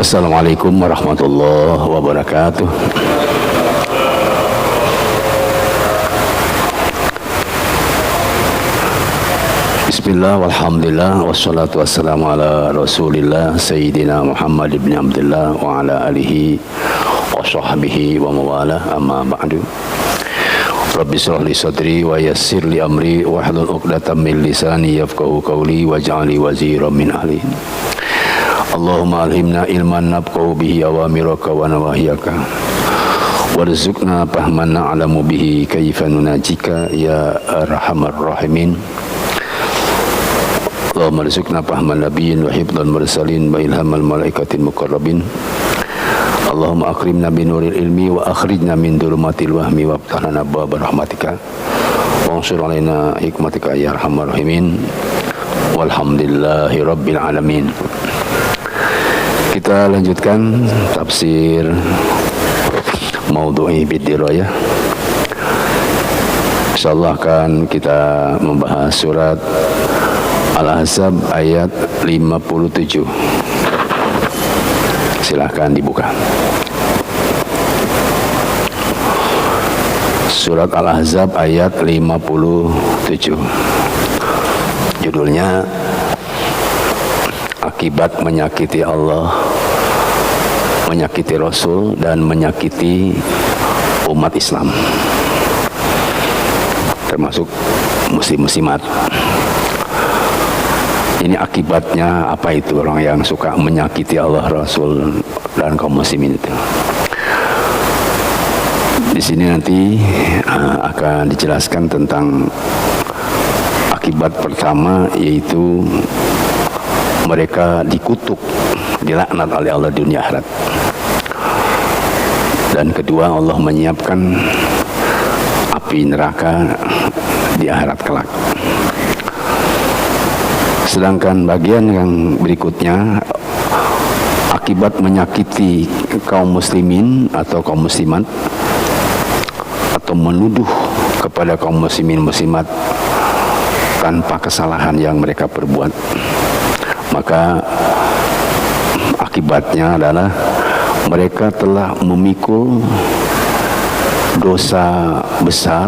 Assalamualaikum warahmatullahi wabarakatuh. Bismillah walhamdulillah wassalatu wassalamu ala rasulillah Sayyidina Muhammad ibn Abdullah wa ala alihi wa sahbihi wa mawalah, amma ba'du. Rabbi shrah li sadri wa yassir li amri wa hlul 'uqdatam min lisani yafqahu qawli waj'alni waziran min ahli. Allahumma alhimna ilman nabqahu bihi awamiraka wa nawahiyaka warzuqna fahman na'lamu bihi kaifa nunajika ya arhamar rahimin. Allahumma rizukna fahman nabiyyin wa hifdhan mursalin wa ilhamal malaikatil muqarrabin. Allahumma akrimna binuril ilmi wa akhrijna min dhulumatil wahmi wa abtahna abwaaba rahmatika wa ansur alaina hikmatika ya arhamar rahimin. Walhamdulillahi rabbil alamin. Kita lanjutkan tafsir Maudhu'i Biddirayah. Insyaallah akan kita membahas surat Al-Ahzab ayat 57. Silahkan dibuka. Surat Al-Ahzab ayat 57. Judulnya Akibat menyakiti Allah, menyakiti Rasul, dan menyakiti umat Islam, termasuk muslim-muslimat. Ini akibatnya apa itu orang yang suka menyakiti Allah, Rasul, dan kaum muslimin itu. Di sini nanti akan dijelaskan tentang akibat pertama, yaitu mereka dikutuk, dilaknat oleh Allah di dunia akhirat. Dan kedua, Allah menyiapkan api neraka di akhirat kelak. Sedangkan bagian yang berikutnya, akibat menyakiti kaum muslimin atau kaum muslimat, atau menuduh kepada kaum muslimin muslimat tanpa kesalahan yang mereka perbuat, maka akibatnya adalah mereka telah memikul dosa besar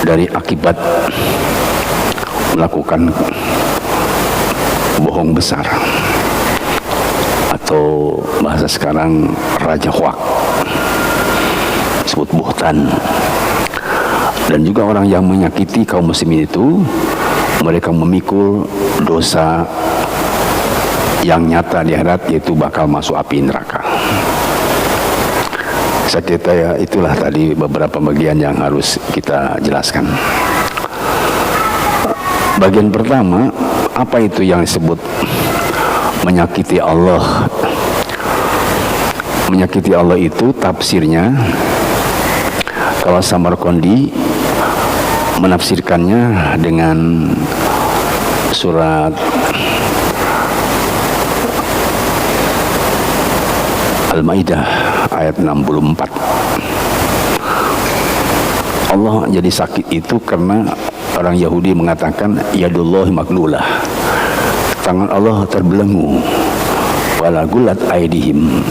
dari akibat melakukan bohong besar, atau bahasa sekarang raja hoak, disebut buhtan. Dan juga orang yang menyakiti kaum muslimin itu, mereka memikul dosa yang nyata di akhirat, yaitu bakal masuk api neraka. Saya kira ya, itulah tadi beberapa bagian yang harus kita jelaskan. Bagian pertama, apa itu yang disebut menyakiti Allah? Menyakiti Allah itu tafsirnya, kalau Samarqandi menafsirkannya dengan surat Al-Maidah ayat 64. Allah jadi sakit itu karena orang Yahudi mengatakan yadullahi maglulah, tangan Allah terbelenggu, wala gulat aidihim,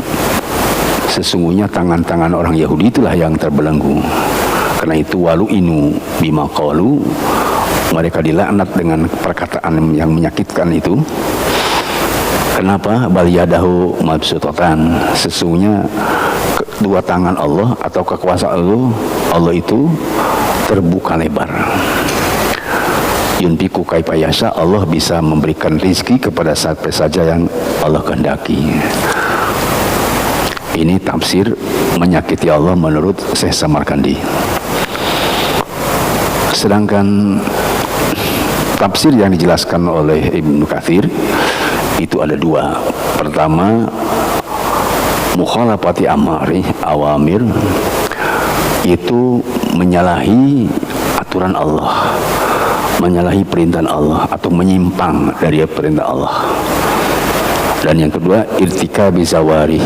sesungguhnya tangan-tangan orang Yahudi itulah yang terbelenggu. Karena itu walu inu bima qalu, mereka dilaknat dengan perkataan yang menyakitkan itu. Kenapa? Bal yadahu mabsutatan, sesungguhnya kedua tangan Allah atau kekuasaan Allah itu terbuka lebar. Yunfiqu kaifa yasha, Allah bisa memberikan rizki kepada siapa saja yang Allah kehendaki. Ini tafsir menyakiti Allah menurut Syekh Samarqandi. Sedangkan tafsir yang dijelaskan oleh Ibnu Katsir itu ada dua. Pertama, mukhalafati awamir, itu menyalahi aturan Allah, menyalahi perintah Allah atau menyimpang dari perintah Allah. Dan yang kedua, irtikabi zawaziri,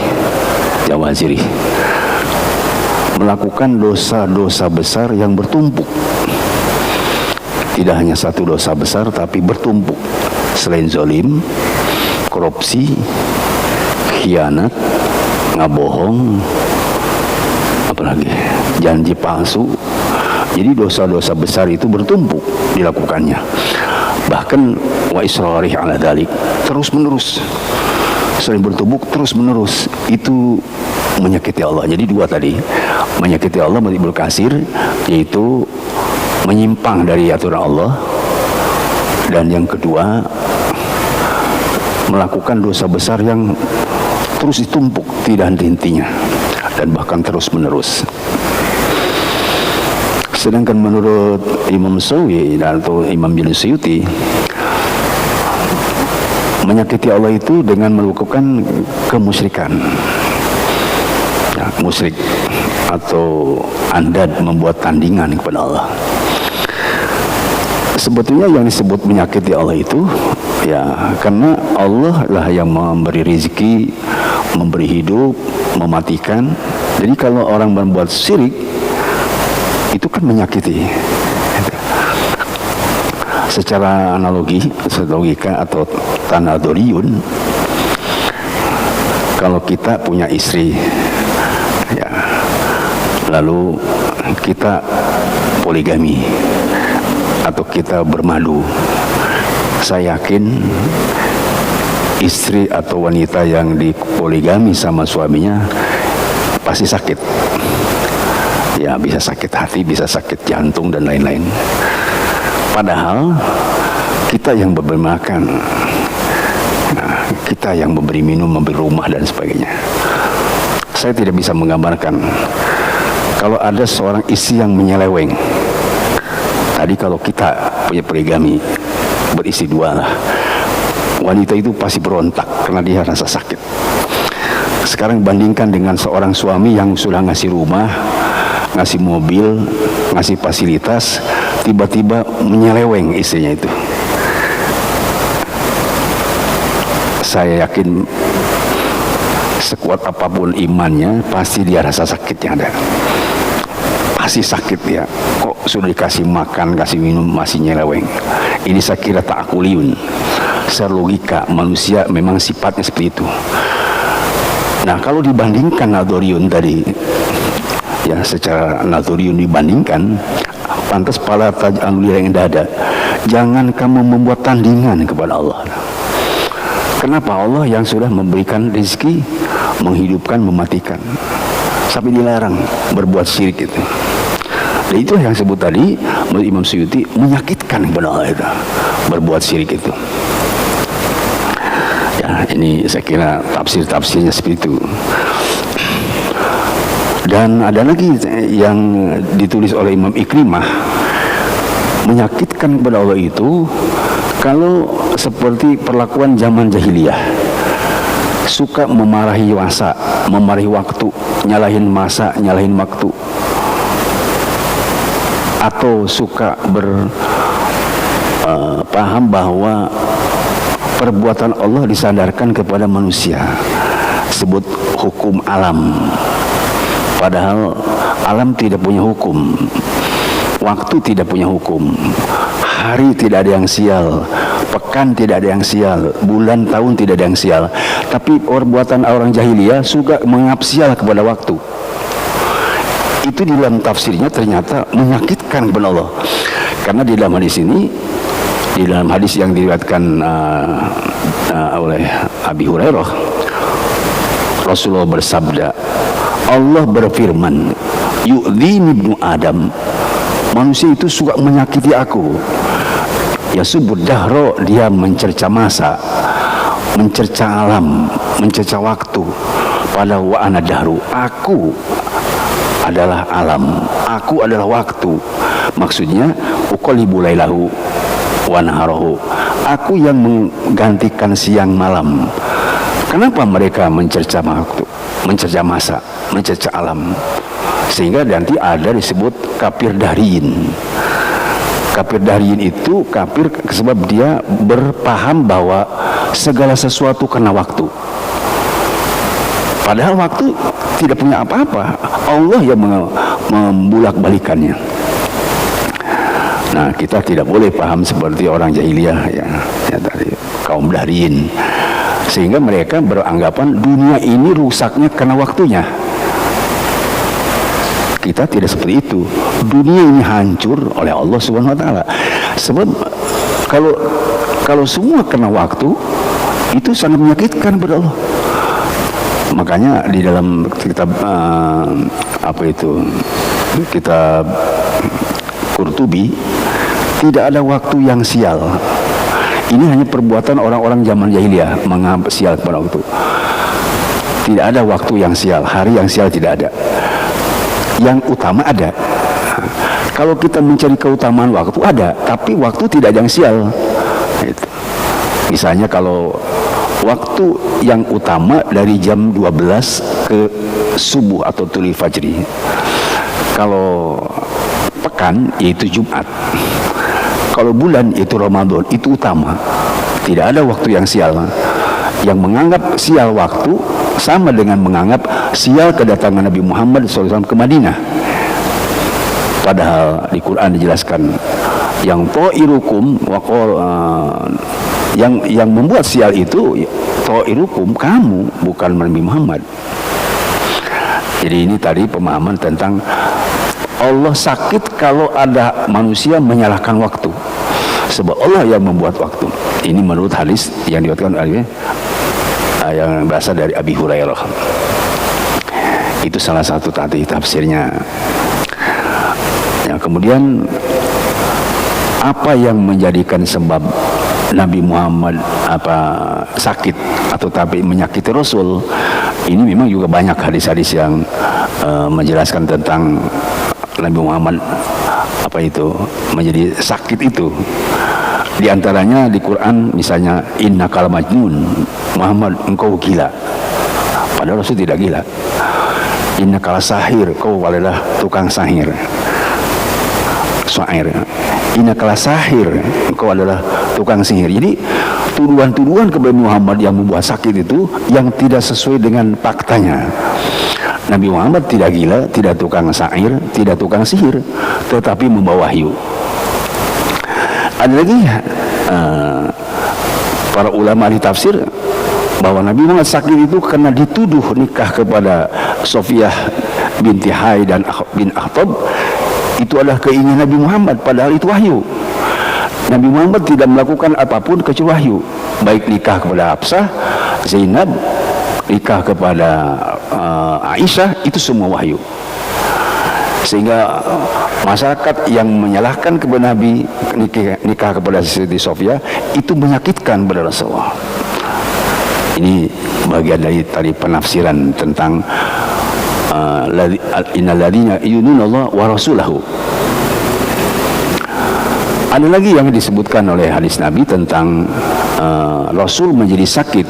melakukan dosa-dosa besar yang bertumpuk. Tidak hanya satu dosa besar, tapi bertumpuk. Selain zalim, korupsi, khianat, ngabohong, apalagi janji palsu. Jadi dosa-dosa besar itu bertumpuk dilakukannya. Bahkan wa israrih ala dzalik, terus menerus, sering bertumpuk terus menerus, itu menyakiti Allah. Jadi dua tadi, menyakiti Allah Ibnu Katsir, yaitu menyimpang dari aturan Allah, dan yang kedua melakukan dosa besar yang terus ditumpuk tidak henti-hentinya dan bahkan terus menerus. Sedangkan menurut Imam Sawi atau Imam bin Suyuti, menyakiti Allah itu dengan melakukan kemusyrikan. Ya, musyrik atau andad, membuat tandingan kepada Allah. Sebetulnya yang disebut menyakiti Allah itu ya karena Allah lah yang memberi rezeki, memberi hidup, mematikan. Jadi kalau orang membuat syirik itu kan menyakiti. Secara analogi, logika atau tanadoriyun, kalau kita punya istri ya, lalu kita poligami atau kita bermadu, saya yakin istri atau wanita yang dipoligami sama suaminya pasti sakit. Ya, bisa sakit hati, bisa sakit jantung dan lain-lain. Padahal kita yang memberi makan, nah, kita yang memberi minum, memberi rumah dan sebagainya. Saya tidak bisa menggambarkan kalau ada seorang istri yang menyeleweng. Tadi kalau kita punya poligami, beristri dua lah, wanita itu pasti berontak karena dia rasa sakit. Sekarang bandingkan dengan seorang suami yang sudah ngasih rumah, ngasih mobil, ngasih fasilitas, tiba-tiba menyeleweng istrinya itu. Saya yakin sekuat apapun imannya, pasti dia rasa sakitnya ada. Pasti sakit ya. Kok sudah dikasih makan, kasih minum masih nyeleweng. Ini saya kira ta'akuliun. Secara logika manusia memang sifatnya seperti itu. Nah, kalau dibandingkan nadoriyun tadi, ya secara nadoriyun dibandingkan, pantas pala taj'alul yang dada, jangan kamu membuat tandingan kepada Allah. Kenapa? Allah yang sudah memberikan rezeki, menghidupkan, mematikan, sampai dilarang berbuat syirik itu. Dan itu yang sebut tadi menurut Imam Suyuti menyakitkan kepada Allah itu, berbuat syirik itu. Ya, ini saya kira tafsir-tafsirnya seperti itu. Dan ada lagi yang ditulis oleh Imam Ikrimah, menyakitkan kepada Allah itu kalau seperti perlakuan zaman jahiliyah, suka memarahi masa, memarahi waktu, nyalahin masa, nyalahin waktu, atau suka berpaham bahwa perbuatan Allah disandarkan kepada manusia, sebut hukum alam. Padahal alam tidak punya hukum, waktu tidak punya hukum, hari tidak ada yang sial, pekan tidak ada yang sial, bulan tahun tidak ada yang sial. Tapi perbuatan orang jahiliyah suka mengabsial kepada waktu. Itu di dalam tafsirnya ternyata menyakitkan kepada Allah. Karena di dalam hadis ini, di dalam hadis yang diriwayatkan oleh Abi Hurairah, Rasulullah bersabda, Allah berfirman, yu'dhini ibnu Adam, manusia itu suka menyakiti aku. Ya subud dahro, dia mencerca masa, mencerca alam, mencerca waktu. Pada wa ana dahru, aku adalah alam, aku adalah waktu. Maksudnya uqallibu lailahu wa naharahu, aku yang menggantikan siang malam. Kenapa mereka mencerca waktu, mencerca masa, mencerca alam? Sehingga nanti ada disebut kafir dahriyin. Kafir dahriyin itu kafir sebab dia berpaham bahwa segala sesuatu karena waktu. Padahal waktu tidak punya apa-apa, Allah yang membulak-balikannya. Nah, kita tidak boleh paham seperti orang jahiliyah ya dari kaum dahriyin. Sehingga mereka beranggapan dunia ini rusaknya karena waktunya. Kita tidak seperti itu. Dunia ini hancur oleh Allah Subhanahu wa taala. Sebab kalau semua karena waktu, itu sangat menyakitkan kepada Allah. Makanya di dalam kitab kitab Qurtubi, tidak ada waktu yang sial. Ini hanya perbuatan orang-orang zaman jahiliyah menganggap sial pada waktu. Tidak ada waktu yang sial, hari yang sial tidak ada. Yang utama ada. Kalau kita mencari keutamaan waktu ada, tapi waktu tidak ada yang sial. Misalnya kalau waktu yang utama dari jam 12 ke subuh atau tulu fajri. Kalau pekan yaitu Jumat. Kalau bulan itu Ramadan, itu utama. Tidak ada waktu yang sial. Yang menganggap sial waktu sama dengan menganggap sial kedatangan Nabi Muhammad SAW ke Madinah. Padahal di Quran dijelaskan yang ta'irukum yang membuat sial itu ta'irukum, kamu, bukan Nabi Muhammad. Jadi ini tadi pemahaman tentang Allah sakit kalau ada manusia menyalahkan waktu, sebab Allah yang membuat waktu. Ini menurut hadis yang diriwayatkan oleh yang berasal dari Abi Hurairah. Itu salah satu tadi tafsirnya. Ya, kemudian apa yang menjadikan sebab Nabi Muhammad sakit atau tapi menyakiti Rasul? Ini memang juga banyak hadis-hadis yang menjelaskan tentang Nabi Muhammad menjadi sakit itu. Di antaranya di Quran misalnya innakal majnun, Muhammad engkau gila. Padahal Rasul tidak gila. Innakal sahir, kau adalah tukang sahir. Syair. Innakal sahir, engkau adalah tukang sihir. Jadi tuduhan-tuduhan kepada Muhammad yang membuat sakit itu yang tidak sesuai dengan faktanya. Nabi Muhammad tidak gila, tidak tukang syair, tidak tukang sihir, tetapi membawa wahyu. Ada lagi para ulama ahli tafsir bahwa Nabi Muhammad sakit itu karena dituduh nikah kepada Sofiyah binti Hai dan bin Akhtab. Itu adalah keinginan Nabi Muhammad, padahal itu wahyu. Nabi Muhammad tidak melakukan apapun kecuali wahyu, baik nikah kepada Hafsah, Zainab, nikah kepada Aisyah, itu semua wahyu. Sehingga masyarakat yang menyalahkan kepada Nabi nikah kepada Siti Sofia itu menyakitkan kepada Rasulullah. Ini bagian dari tadi penafsiran tentang innal ladzina yu'minuna wa rasulahu. Ada lagi yang disebutkan oleh hadis Nabi tentang Rasul menjadi sakit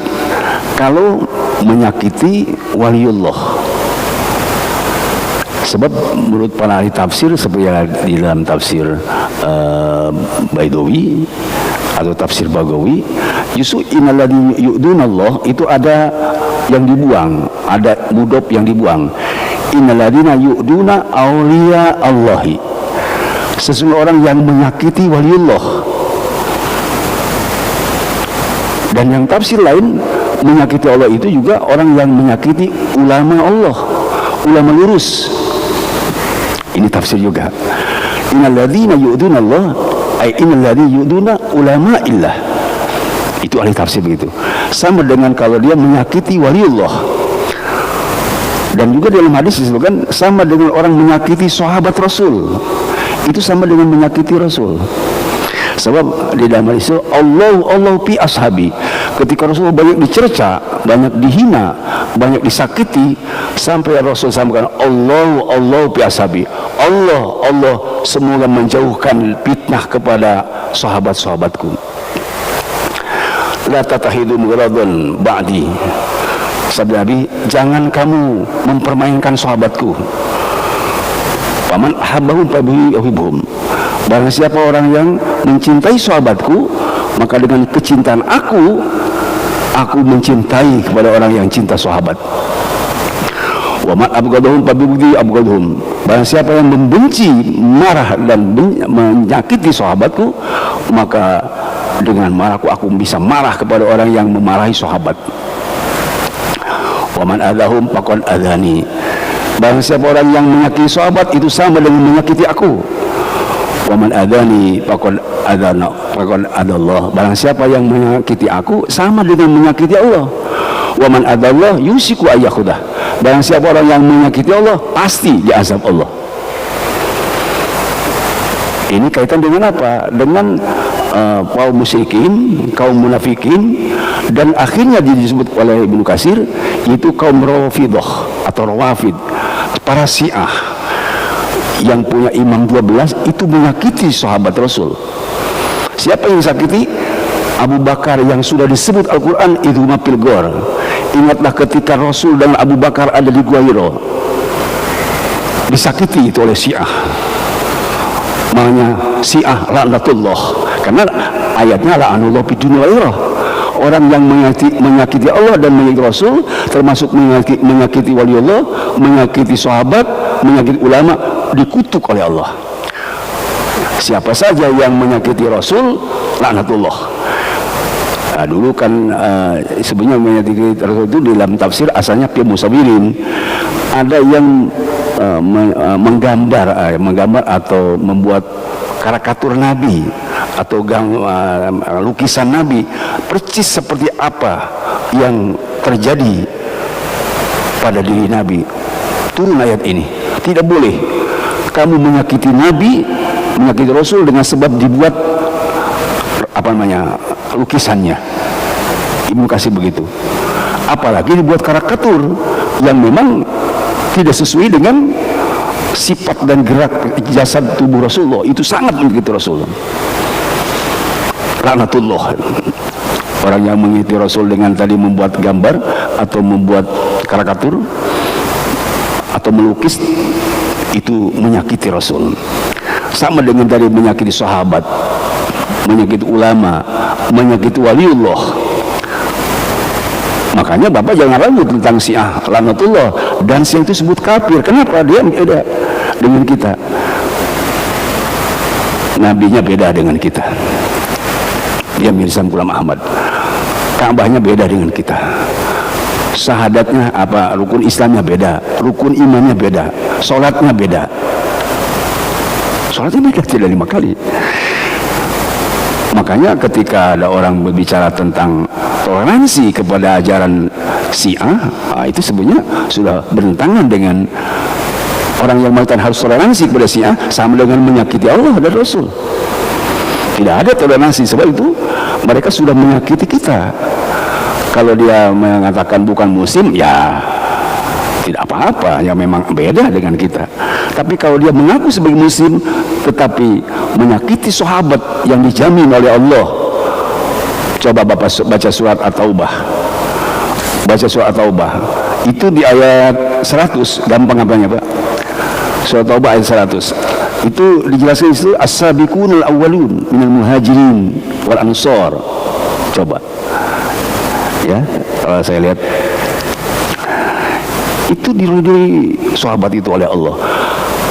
kalau menyakiti waliullah. Sebab menurut para ahli tafsir seperti yang di dalam tafsir Baidawi atau tafsir Bagawi, justru innal ladzina yu'minuna Allah itu ada yang dibuang, ada mudhof yang dibuang. Innal ladzina yu'duna auliya Allahi. Sesungguhnya orang yang menyakiti waliullah. Dan yang tafsir lain, menyakiti Allah itu juga orang yang menyakiti ulama Allah, ulama lurus. Ini tafsir juga. Innal ladzina yu'duna Allah ay innal ladzina yu'duna ulama illah. Itu ahli tafsir begitu. Sama dengan kalau dia menyakiti waliullah. Dan juga dalam hadis disebutkan sama dengan orang menyakiti sahabat Rasul. Itu sama dengan menyakiti Rasul. Sebab di dalam hadis itu Allah fi ashabi. Ketika Rasul banyak dicerca, banyak dihina, banyak disakiti, sampai Rasul sampaikan Allah fi ashabi. Allah semoga menjauhkan fitnah kepada sahabat-sahabatku. La tatahidun gharadan ba'di. Sabda Nabi, jangan kamu mempermainkan sahabatku. Paman ahabbahum fabihubbihum. Barang siapa orang yang mencintai sahabatku, maka dengan kecintaan aku mencintai kepada orang yang cinta sahabat. Wa man abghadahum fabihubbihim. Barang siapa yang membenci, marah dan menyakiti sahabatku, maka dengan marahku, aku bisa marah kepada orang yang memarahi sahabat. Wa man adahum faqad adhani. Barang siapa orang yang menyakiti sahabat itu sama dengan menyakiti aku. Wa man adhani faqad adana, faqad adallah. Barang siapa yang menyakiti aku sama dengan menyakiti Allah. Wa man adallah yusiku ayyakhudah. Barang siapa orang yang menyakiti Allah pasti diazab Allah. Ini kaitan dengan apa? Dengan kaum musyrikin, kaum munafikin, dan akhirnya disebut oleh Ibnu Katsir itu kaum Rafidah atau Rawafid, para Syiah yang punya imam 12 itu menyakiti sahabat Rasul. Siapa yang sakiti? Abu Bakar yang sudah disebut Al-Quran itu mafil gor. Ingatlah ketika Rasul dan Abu Bakar ada di Gua Hira, disakiti itu oleh Syiah. Makanya Syiah laknatullah, karena ayatnya la'anullah fid dunya wal akhirah. Orang yang menyakiti Allah dan menyakiti Rasul, termasuk menyakiti waliullah, menyakiti sahabat, menyakiti ulama, dikutuk oleh Allah. Siapa saja yang menyakiti Rasul, laknatullah. Nah, dulu kan sebenarnya menyakiti Rasul itu dalam tafsir asalnya fi musawirin. Ada yang menggambar atau membuat karikatur Nabi atau lukisan Nabi persis seperti apa yang terjadi pada diri Nabi. Turun ayat ini, tidak boleh kamu menyakiti Nabi, menyakiti Rasul dengan sebab dibuat lukisannya. Ibnu Katsir begitu. Apalagi dibuat karikatur yang memang tidak sesuai dengan sifat dan gerak jasad tubuh Rasulullah. Itu sangat menyakiti Rasulullah. Laknatullah. Orang yang mengikuti Rasul dengan tadi membuat gambar atau membuat karikatur atau melukis, itu menyakiti Rasul. Sama dengan tadi menyakiti sahabat, menyakiti ulama, menyakiti waliullah. Makanya Bapak jangan ragu tentang Syiah laknatullah, dan Syiah itu sebut kafir. Kenapa? Dia beda dengan kita, nabinya beda dengan kita. Dia Mirza Ghulam Ahmad, Ka'bahnya beda dengan kita, syahadatnya apa, rukun Islamnya beda, rukun imannya beda, sholatnya beda. Sholatnya beda tidak 5 kali. Makanya ketika ada orang berbicara tentang toleransi kepada ajaran Syiah, itu sebenarnya sudah bertentangan dengan orang yang mengatakan harus toleransi kepada Syiah, sama dengan menyakiti Allah dan Rasul. Tidak ada toleransi, sebab itu mereka sudah menyakiti kita. Kalau dia mengatakan bukan muslim, ya tidak apa-apa, ya memang beda dengan kita. Tapi kalau dia mengaku sebagai muslim tetapi menyakiti sahabat yang dijamin oleh Allah, coba Bapak baca surat At-Taubah. Baca surat At-Taubah itu di ayat 100, gampang apanya Pak? Surat Taubah ayat 100 itu dijelaskan itu as-sabiqunal awwalun minal muhajirin wal ansor. Coba ya, kalau saya lihat itu diridhoi sahabat itu oleh Allah.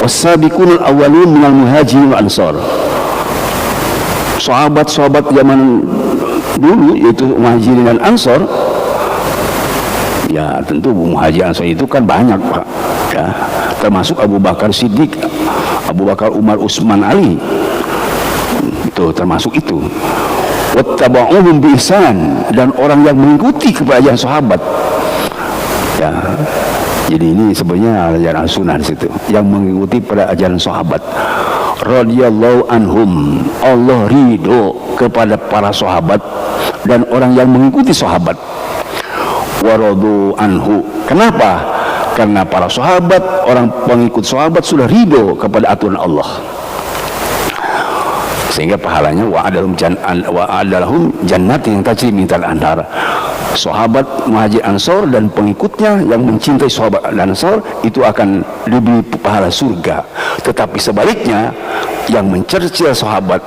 Was-sabiqunal awwalun minal muhajirin wal ansor. Sahabat-sahabat zaman dulu yaitu muhajirin dan ansor, ya tentu muhajirin ansor itu kan banyak Pak, ya, termasuk Abu Bakar Siddiq, Abu Bakar, Umar, Utsman, Ali, itu termasuk itu. Wattaba'uhum bi ihsan, dan orang yang mengikuti kepada sahabat, ya. Jadi ini sebenarnya ajaran sunnah di situ, yang mengikuti pada ajaran sahabat. Radhiyallahu anhum, Allah ridho kepada para sahabat dan orang yang mengikuti sahabat. Waradu anhu, kenapa? Karena para sahabat, orang pengikut sahabat sudah ridho kepada aturan Allah, sehingga pahalanya wa'adalahum jannatin tajri min tahtiha al-anhar. Sahabat Muhajir Ansor dan pengikutnya yang mencintai sahabat dan Ansor itu akan diberi pahala surga. Tetapi sebaliknya, yang mencercil sahabat,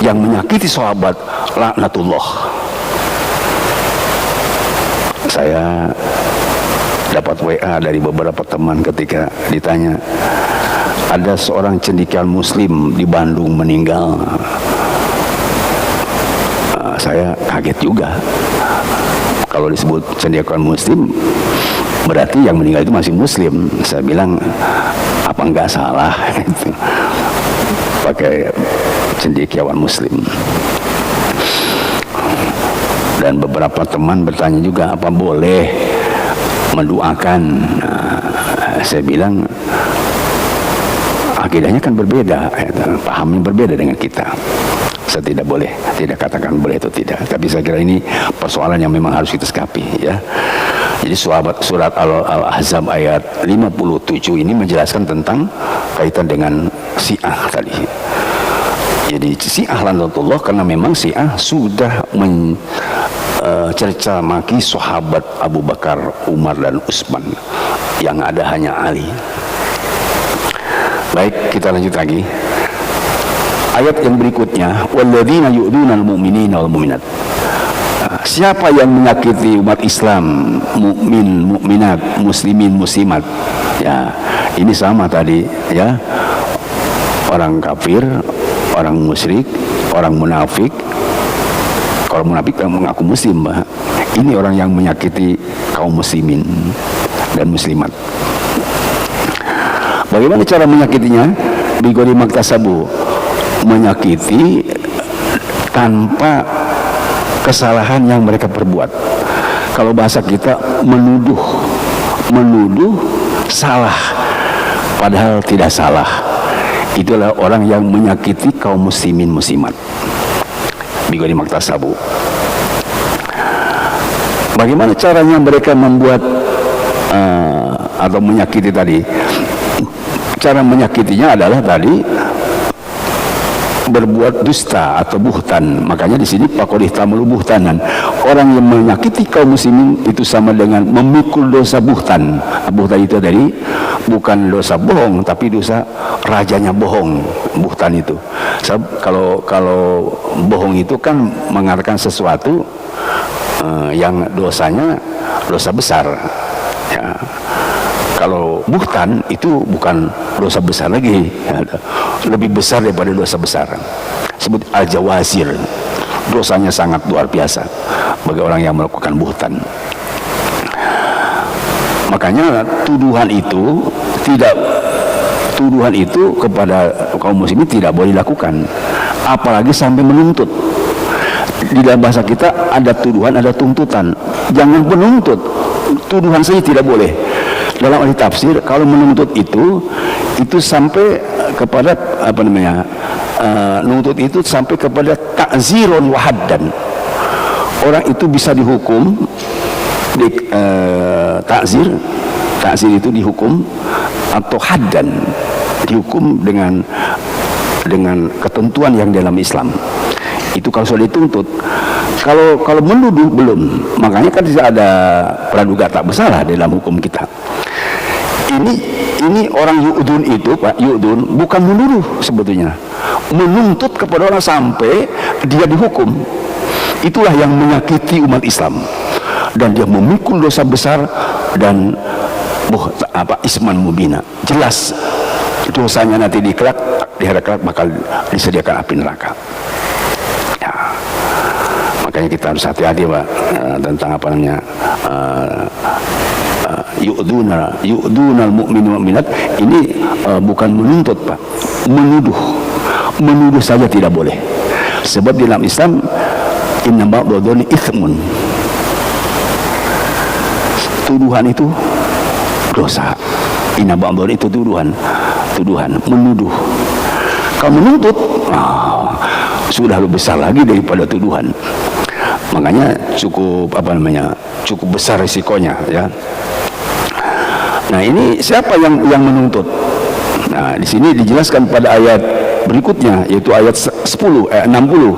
yang menyakiti sahabat, laknatullah. Saya dapat WA dari beberapa teman ketika ditanya, ada seorang cendekiawan muslim di Bandung meninggal, saya kaget juga. Kalau disebut cendekiawan muslim, berarti yang meninggal itu masih muslim. Saya bilang, apa enggak salah itu pakai cendekiawan muslim? Dan beberapa teman bertanya juga, apa boleh mendoakan? Saya bilang, akidahnya kan berbeda, pahamnya berbeda dengan kita. Saya tidak boleh, tidak katakan boleh atau tidak. Tapi saya kira ini persoalan yang memang harus kita sikapi, ya. Jadi surat Al-Ahzab ayat 57 ini menjelaskan tentang kaitan dengan Syiah tadi. Jadi Syiah lanatullah, karena memang Syiah sudah cerca maki sahabat Abu Bakar, Umar dan Utsman, yang ada hanya Ali. Baik, kita lanjut lagi. Ayat yang berikutnya, walladzina yu'dunal mu'minina wal mu'minat. Siapa yang menyakiti umat Islam, mukmin, mukminat, muslimin, muslimat? Ya, ini sama tadi, ya. Orang kafir, orang musyrik, orang munafik. Kalau munafik kan mengaku muslim, Mbak. Ini orang yang menyakiti kaum muslimin dan muslimat. Bagaimana cara menyakitinya? Bigori maktasabu, menyakiti tanpa kesalahan yang mereka perbuat. Kalau bahasa kita, menuduh salah padahal tidak salah. Itulah orang yang menyakiti kaum muslimin muslimat. Bigori maktasabu. Bagaimana caranya mereka membuat atau menyakiti tadi? Cara menyakitinya adalah tadi berbuat dusta atau buhtan. Makanya di sini pakodih tamul buhtanan. Orang yang menyakiti kaum muslimin itu sama dengan memikul dosa buhtan. Buhtan itu dari bukan dosa bohong, tapi dosa rajanya bohong. Buhtan itu. Kalau bohong itu kan mengatakan sesuatu yang dosanya dosa besar. Ya. Kalau buhtan itu bukan dosa besar lagi, lebih besar daripada dosa besar. Sebut al-jawazir, dosanya sangat luar biasa bagi orang yang melakukan buhtan. Makanya tuduhan itu kepada kaum muslimin tidak boleh dilakukan, apalagi sampai menuntut. Di dalam bahasa kita ada tuduhan, ada tuntutan. Jangan menuntut, tuduhan saja tidak boleh. Dalam ahli tafsir, kalau menuntut itu sampai kepada nuntut itu sampai kepada ta'zirun wa haddan. Orang itu bisa dihukum ta'zir itu dihukum, atau haddan, dihukum dengan ketentuan yang dalam Islam. Itu kalau sudah dituntut. Kalau menuduh belum. Makanya kan tidak ada praduga tak bersalah dalam hukum kita. Ini orang yu'dun itu, Pak, yu'dun bukan menuduh sebetulnya, menuntut kepada orang sampai dia dihukum. Itulah yang menyakiti umat Islam, dan dia memikul dosa besar dan isman mubina. Jelas dosanya nanti di hari kelak bakal disediakan api neraka. Ya. Makanya kita harus hati-hati, Pak, tentang yu'dunal mu'min mu'minat. Ini bukan menuntut, Pak, menuduh saja tidak boleh. Sebab di dalam Islam inna ba'dadhani ithmun, tuduhan itu dosa. Inna ba'dadhani itu tuduhan, menuduh. Kalau menuntut sudah lebih besar lagi daripada tuduhan. Makanya cukup besar risikonya, ya. Nah, ini siapa yang menuntut? Nah, di sini dijelaskan pada ayat berikutnya, yaitu ayat 60,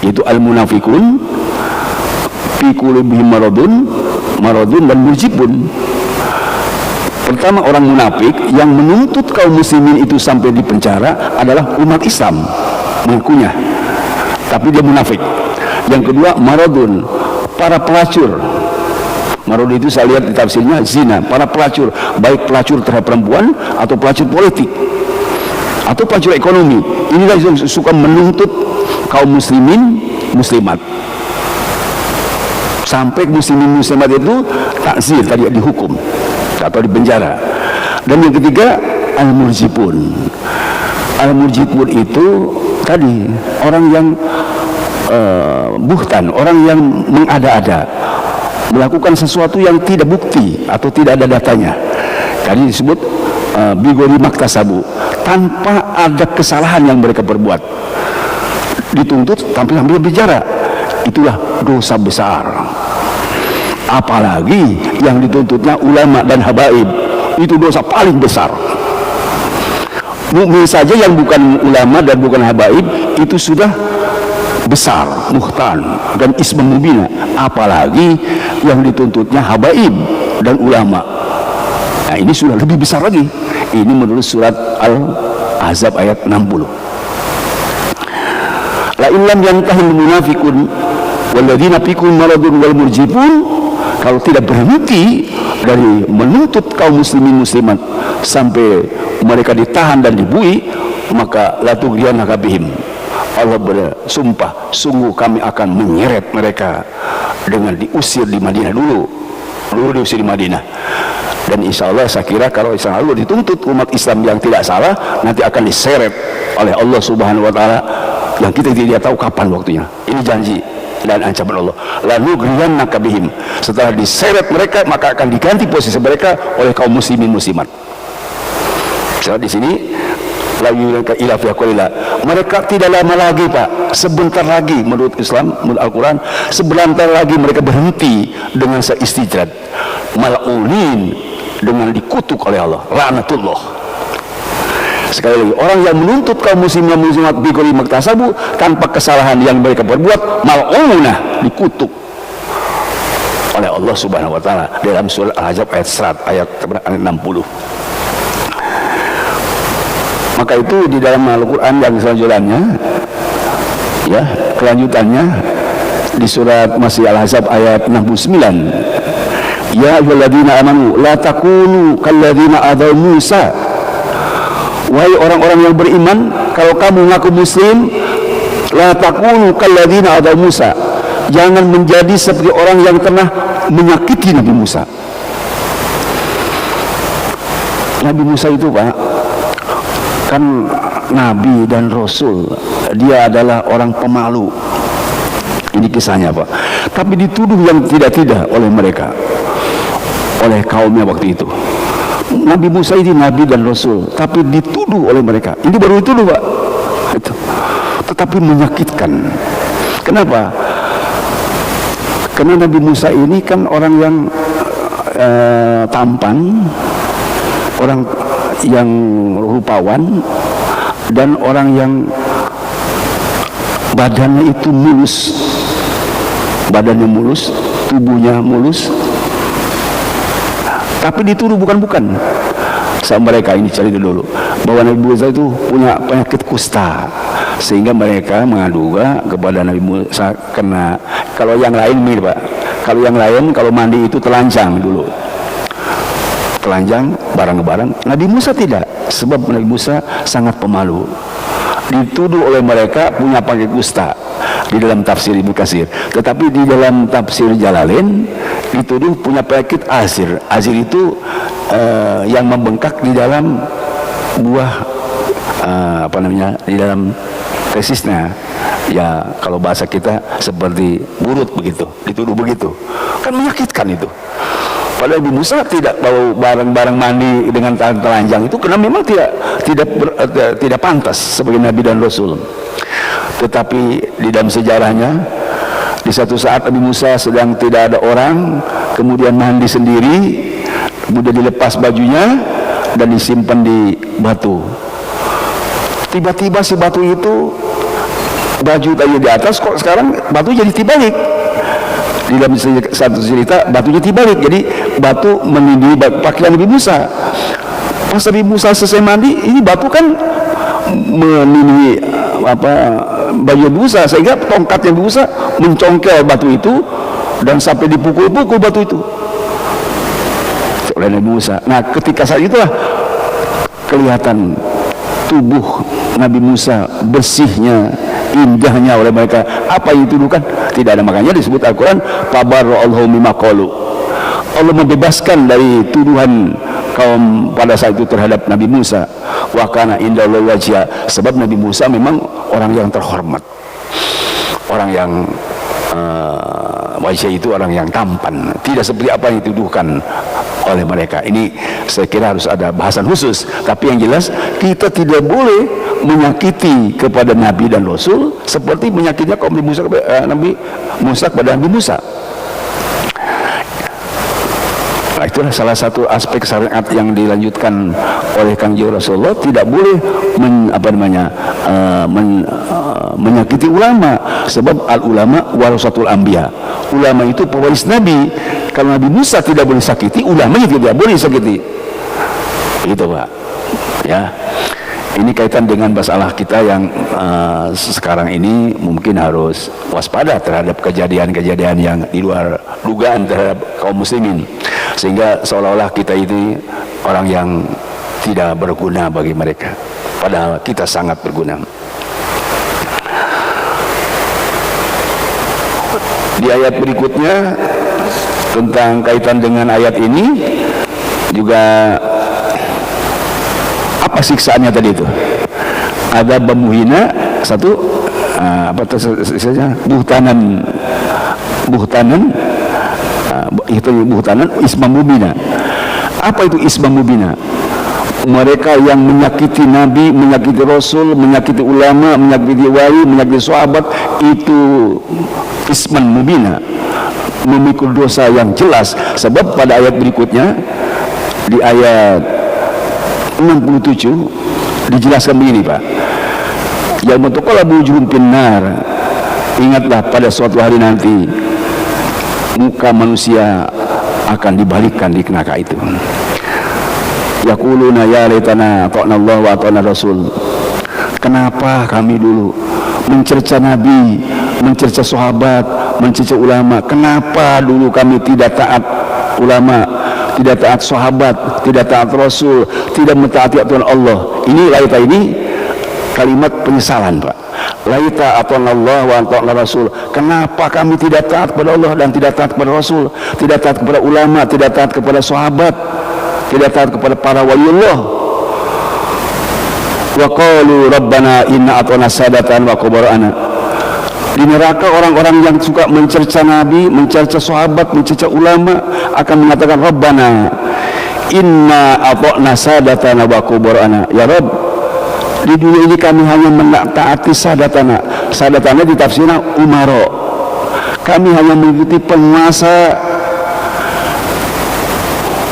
yaitu al-munafiqun fi qulubihim maradun dan mujibun. Pertama, orang munafik yang menuntut kaum muslimin itu sampai di penjara adalah umat Islam, mengakunya, tapi dia munafik. Yang kedua, maradun, para pelacur. Marud itu saya lihat di tafsirnya zina, para pelacur, baik pelacur terhadap perempuan atau pelacur politik atau pelacur ekonomi. Inilah yang suka menuntut kaum muslimin muslimat. sampai muslimin muslimat itu takzir, tadi dihukum atau dipenjara. Dan yang ketiga al-murjifun. Al-murjifun itu tadi orang yang buhtan, orang yang mengada-ada, melakukan sesuatu yang tidak bukti atau tidak ada datanya. Tadi disebut bigori maktasabu, tanpa ada kesalahan yang mereka perbuat, dituntut sambil bicara. Itulah dosa besar. Apalagi yang dituntutnya ulama dan habaib, itu dosa paling besar. Mukmin saja yang bukan ulama dan bukan habaib itu sudah besar, muhtan dan isma mubina, apalagi yang dituntutnya habaib dan ulama. Nah, ini sudah lebih besar lagi. Ini menurut surat Al-Ahzab ayat 60. La illam yantahil munafiqun walladzina fikum maradun wal murjifun, kalau tidak berhenti dari menuntut kaum muslimin muslimat sampai mereka ditahan dan dibui, maka la tughriyannaka bihim. Allah bersumpah, sungguh kami akan menyeret mereka dengan diusir di Madinah dulu diusir di Madinah. Dan insya Allah saya kira kalau insya Allah dituntut umat Islam yang tidak salah, nanti akan diseret oleh Allah Subhanahu Wa Taala yang kita tidak tahu kapan waktunya. Ini janji dan ancaman Allah. Lalu griyannaka bihim, setelah diseret mereka maka akan diganti posisi mereka oleh kaum muslimin muslimat. So, di sini mereka tidak lama lagi, Pak, sebentar lagi menurut Islam, menurut Al-Quran, sebentar lagi mereka berhenti dengan seistijad, mal'unin, dengan dikutuk oleh Allah, laknatullah. Sekali lagi, orang yang menuntut kaum muslimin muslimat bigori maktasabu tanpa kesalahan yang mereka perbuat, mal'unah, dikutuk oleh Allah Subhanahu Wa Taala dalam surah Al-Ahzab ayat 60. Maka itu di dalam Al-Quran yang selanjutnya, ya, kelanjutannya di surat masih Al-Ahzab ayat 69. Ya ayyuhalladzina amanu la takunu kalladzina adaw Musa. Wahai orang-orang yang beriman, kalau kamu ngaku muslim, la takunu kalladzina adaw Musa, jangan menjadi seperti orang yang pernah menyakiti Nabi Musa. Nabi Musa itu, Pak, kan Nabi dan Rasul, dia adalah orang pemalu. Ini kisahnya, Pak. Tapi dituduh yang tidak-tidak oleh mereka, oleh kaumnya waktu itu. Nabi Musa ini Nabi dan Rasul, tapi dituduh oleh mereka. Ini baru dituduh, Pak. Itu. Tetapi menyakitkan. Kenapa? Karena Nabi Musa ini kan orang yang tampan, orang yang rupawan, dan orang yang badannya itu mulus, badannya mulus, tubuhnya mulus, tapi dituduh bukan-bukan sama mereka. Ini cerita dulu bahwa Nabi Musa itu punya penyakit kusta, sehingga mereka mengaduga kepada Nabi Musa. Karena kalau yang lain mirip, Pak, kalau yang lain kalau mandi itu telanjang dulu, telanjang barang-barang. Nabi Musa tidak, sebab Nabi Musa sangat pemalu. Dituduh oleh mereka punya penyakit kusta di dalam tafsir Ibnu Katsir. Tetapi di dalam tafsir Jalalain dituduh punya penyakit azir. Azir itu yang membengkak di dalam buah di dalam tesisnya. Ya kalau bahasa kita seperti burut begitu, dituduh begitu. Kan menyakitkan itu. Padahal Nabi Musa tidak bawa barang-barang mandi dengan telanjang itu, karena memang tidak pantas sebagai Nabi dan Rasul. Tetapi di dalam sejarahnya, di satu saat Nabi Musa sedang tidak ada orang, kemudian mandi sendiri, kemudian dilepas bajunya dan disimpan di batu. Tiba-tiba si batu itu, baju tadi di atas, kok sekarang batu jadi terbalik. Di dalam satu cerita batunya terbalik, jadi batu menindih pakaian Nabi Musa. Pas Nabi Musa selesai mandi, ini batu kan menindih baju Nabi Musa, sehingga tongkatnya Nabi Musa mencongkel batu itu dan sampai dipukul-pukul batu itu oleh Nabi Musa. Nah, ketika saat itulah kelihatan tubuh Nabi Musa bersihnya, indahnya oleh mereka apa yang dituduhkan. Tidak ada, makanya disebut Al-Quran tabarra'allahu mimma qalu. Allah membebaskan dari tuduhan kaum pada saat itu terhadap Nabi Musa. Wa kana indallahi wajha, sebab Nabi Musa memang orang yang terhormat, orang yang wajah itu orang yang tampan, tidak seperti apa yang dituduhkan oleh mereka. Ini saya kira harus ada bahasan khusus, tapi yang jelas kita tidak boleh menyakiti kepada Nabi dan Rasul seperti menyakitinya kaum Nabi Musa kepada Nabi Musa. Nah, itulah salah satu aspek syariat yang dilanjutkan oleh Kangjeng Rasulullah. Tidak boleh menyakiti ulama, sebab al ulama warasatul anbiya. Ulama itu pewaris Nabi. Kalau Nabi Musa tidak boleh sakiti, ulama itu tidak boleh sakiti. Begitu Pak. Ya. Ini kaitan dengan masalah kita yang sekarang ini mungkin harus waspada terhadap kejadian-kejadian yang di luar dugaan terhadap kaum muslimin, sehingga seolah-olah kita ini orang yang tidak berguna bagi mereka, padahal kita sangat berguna. Di ayat berikutnya tentang kaitan dengan ayat ini juga, apa siksaannya tadi itu? Ada bamuhina satu, apa saja buhtanan itu buhtanan isma mubina. Apa itu isma mubina? Mereka yang menyakiti Nabi, menyakiti Rasul, menyakiti ulama, menyakiti wali, menyakiti sahabat, itu isman mubina, memikul dosa yang jelas. Sebab pada ayat berikutnya, di ayat 67 dijelaskan begini Pak, yang mutuqalabu wujuhum finnar, ingatlah pada suatu hari nanti muka manusia akan dibalikkan di neraka itu. Yaquluna ya laitana ata'na Allah wa ata'na Rasul. Kenapa kami dulu mencerca Nabi, mencerca sahabat, mencerca ulama? Kenapa dulu kami tidak taat ulama, tidak taat sahabat, tidak taat Rasul, tidak mentaati aturan Allah? Ini laita, ini kalimat penyesalan Pak. Laita ata'na Allah wa ata'na Rasul. Kenapa kami tidak taat kepada Allah dan tidak taat kepada Rasul, tidak taat kepada ulama, tidak taat kepada sahabat, tidak taat kepada para waliullah? Wa qalu rabbana inna ata'na sadatan wa kubara'ana. Di neraka orang-orang yang suka mencerca Nabi, mencerca sahabat, mencerca ulama akan mengatakan rabbana inna ata'na sadatana wa kubara'ana. Ya Rabb, di dunia ini kami hanya mentaati sadatana. Sadatana ditafsirkan umaro. Kami hanya mengikuti penguasa,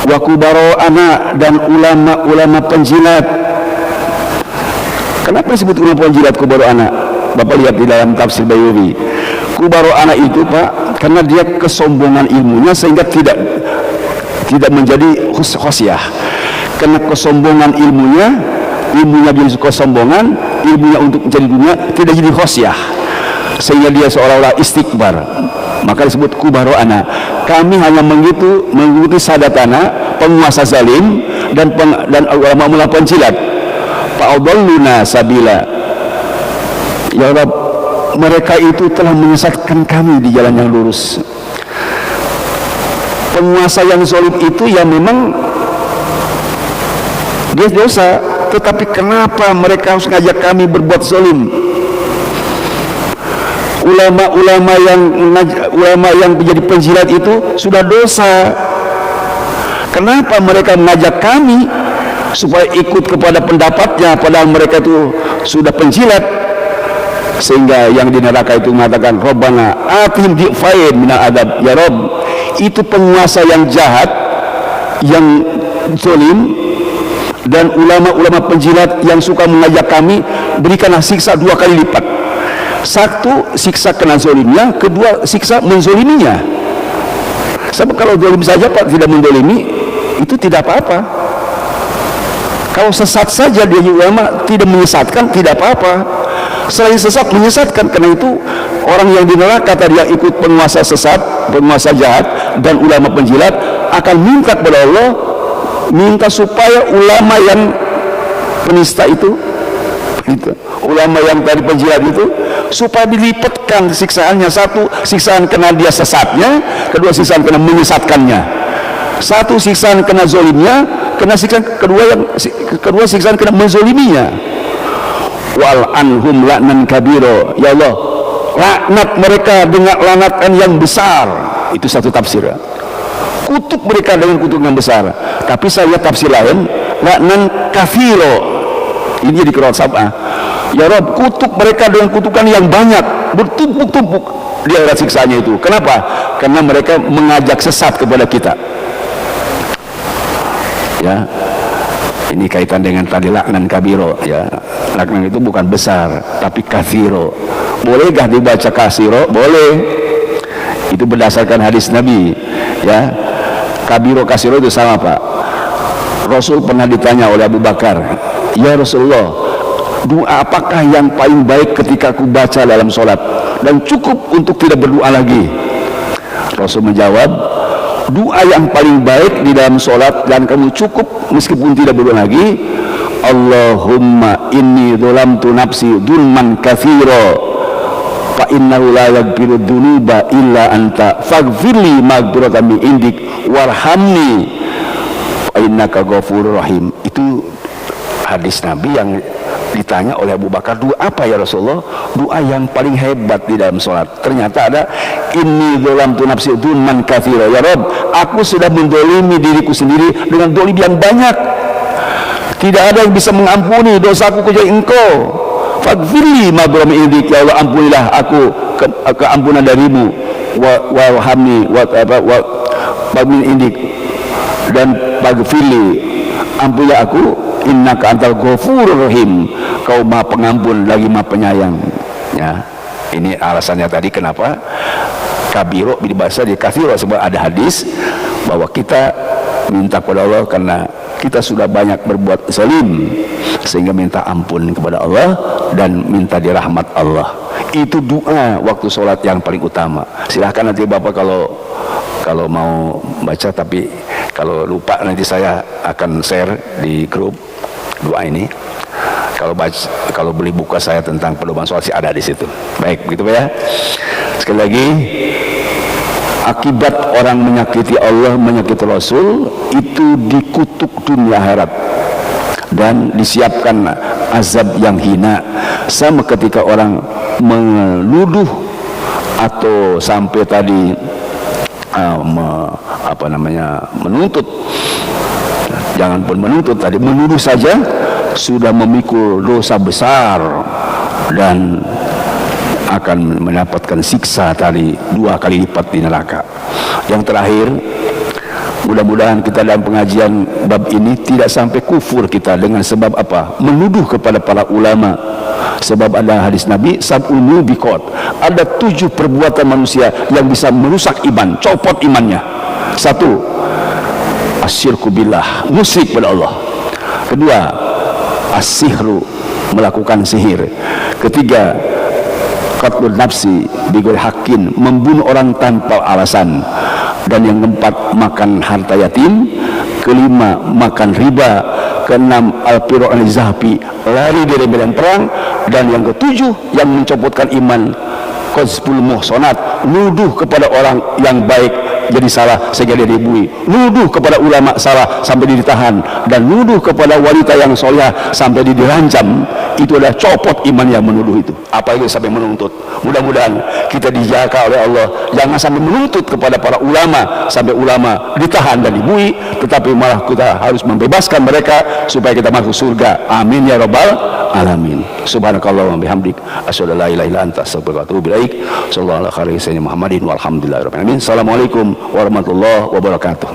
wa kubara'ana, dan ulama-ulama penjilat. Kenapa disebut ulama penjilat kubara'ana? Bapak lihat di dalam tafsir Bayuri. Kubara'ana itu Pak, karena dia kesombongan ilmunya sehingga tidak menjadi khosyah. Karena kesombongan ilmunya jadi kesombongan, ilmunya untuk menjadi dunia tidak jadi khosyah, sehingga dia seolah-olah istikbar. Maka disebut kubara'ana. Kami hanya mengikuti sadatana, penguasa zalim dan ulama-ulama penjilat. Fa'adalluna sabila. Ya Rabb, mereka itu telah menyesatkan kami di jalan yang lurus. Penguasa yang zalim itu ya memang dia dosa, tetapi kenapa mereka harus ngajak kami berbuat zalim? Ulama yang menjadi penjilat itu sudah dosa. Kenapa mereka mengajak kami supaya ikut kepada pendapatnya, padahal mereka itu sudah penjilat? Sehingga yang di neraka itu mengatakan Rabbana atihim di'fain minal adab. Ya Rabb, itu penguasa yang jahat, yang zalim, dan ulama-ulama penjilat yang suka mengajak kami, berikanlah siksa 2 kali lipat. Satu, siksa kena zalimnya, kedua, siksa menzoliminya. Sebab kalau zalim saja Pak, tidak menzolimi, itu tidak apa-apa. Kalau sesat saja dia ulama tidak menyesatkan, tidak apa-apa. Selain sesat, menyesatkan. Karena itu orang yang di neraka tadi yang ikut penguasa sesat, penguasa jahat, dan ulama penjilat akan minta kepada Allah, minta supaya ulama yang penista itu Gitu. Ulama yang tadi penjilat itu supaya dilipatkan siksaannya, satu siksaan kena dia sesatnya, kedua siksaan kena menyesatkannya, satu siksaan kena zolimnya, kena siksaan kedua siksaan kena menzoliminya. Wal anhum la'nan kabiro, ya Allah laknat mereka dengan laknatan yang besar. Itu satu tafsir, kutuk mereka dengan kutuk yang besar. Tapi saya tafsir lain, laknan kafiro, ini di Qur'an Sab'ah. Ya Rabb, kutuk mereka dengan kutukan yang banyak, bertumpuk-tumpuk di akhirat siksanya itu. Kenapa? Karena mereka mengajak sesat kepada kita. Ya, ini kaitan dengan tadi laknan kabiro. Ya, laknan itu bukan besar, tapi kafiro. Bolehkah dibaca kasiro? Boleh. Itu berdasarkan hadis Nabi. Ya, kabiro kasiro itu sama Pak. Rasul pernah ditanya oleh Abu Bakar, ya Rasulullah, doa apakah yang paling baik ketika aku baca dalam sholat dan cukup untuk tidak berdoa lagi? Rasul menjawab, doa yang paling baik di dalam sholat dan kamu cukup meskipun tidak berdoa lagi, Allahumma inni dzolamtu nafsi dzulman katsira fa innahu la yaghfiru dzunuba illa anta faghfirli maghfiratan min indik warhamni innaka ghafurur rahim. Itu hadis Nabi yang ditanya oleh Abu Bakar, doa apa ya Rasulullah? Doa yang paling hebat di dalam sholat. Ternyata ada, inni dzolamtu nafsi dzulman katsira, ya Rabb, aku sudah mendolimi diriku sendiri dengan dolim yang banyak, tidak ada yang bisa mengampuni dosaku kecuali Engkau. Faghfirli maghfiratan min indik, ya Allah ampunilah aku keampunan darimu, warhamni wa min indik, dan faghfirli, ampunilah aku, innaka antal ghafurur rahim, kau maha pengampun lagi maha penyayang. Ya, ini alasannya tadi kenapa kabiro dibahasa di katsiro, sebab ada hadis bahwa kita minta kepada Allah karena kita sudah banyak berbuat zalim, sehingga minta ampun kepada Allah dan minta dirahmat Allah. Itu doa waktu sholat yang paling utama. Silahkan nanti Bapak kalau mau baca, tapi kalau lupa nanti saya akan share di grup doa ini. Kalau beli buka saya tentang pedoman sholat sih ada di situ. Baik, begitu Pak ya. Sekali lagi, akibat orang menyakiti Allah, menyakiti Rasul, itu dikutuk dunia akhirat dan disiapkan azab yang hina. Sama ketika orang menuduh atau sampai tadi menuntut, jangan pun menuntut, tadi menuduh saja sudah memikul dosa besar dan akan mendapatkan siksa tadi 2 kali lipat di neraka. Yang terakhir, mudah-mudahan kita dalam pengajian bab ini tidak sampai kufur kita dengan sebab apa? Menuduh kepada para ulama. Sebab ada hadis Nabi, sab'ul mubiqat, ada 7 perbuatan manusia yang bisa merusak iman, copot imannya. 1, asyirku billah, musyrik pada Allah. 2, as-sihru, melakukan sihir. 3, qatlun nafsi bighairi haqqin, membunuh orang tanpa alasan. Dan yang keempat, makan harta yatim. 5, makan riba. 6, al-firu an-zahabi, lari dari medan perang. Dan yang 7, yang mencopotkan iman, qazful muhsanat, nuduh kepada orang yang baik jadi salah sehingga dia dibui, nuduh kepada ulama salah sampai dia ditahan, dan nuduh kepada wanita yang soleh sampai dia dirancam. Itu adalah copot iman yang menuduh itu, apalagi sampai menuntut. Mudah-mudahan kita dijaga oleh Allah, jangan sampai menuntut kepada para ulama sampai ulama ditahan dan dibui, tetapi malah kita harus membebaskan mereka supaya kita masuk surga. Amin ya rabbal alamin. Subhanakallah wa bihamdik, asyhadu an la ilaha illa anta, astaghfiruka wa atubu ilaik. Sallallahu alaihi wa sallam Muhammadin walhamdulillahirabbil alamin. Assalamualaikum warahmatullahi wabarakatuh.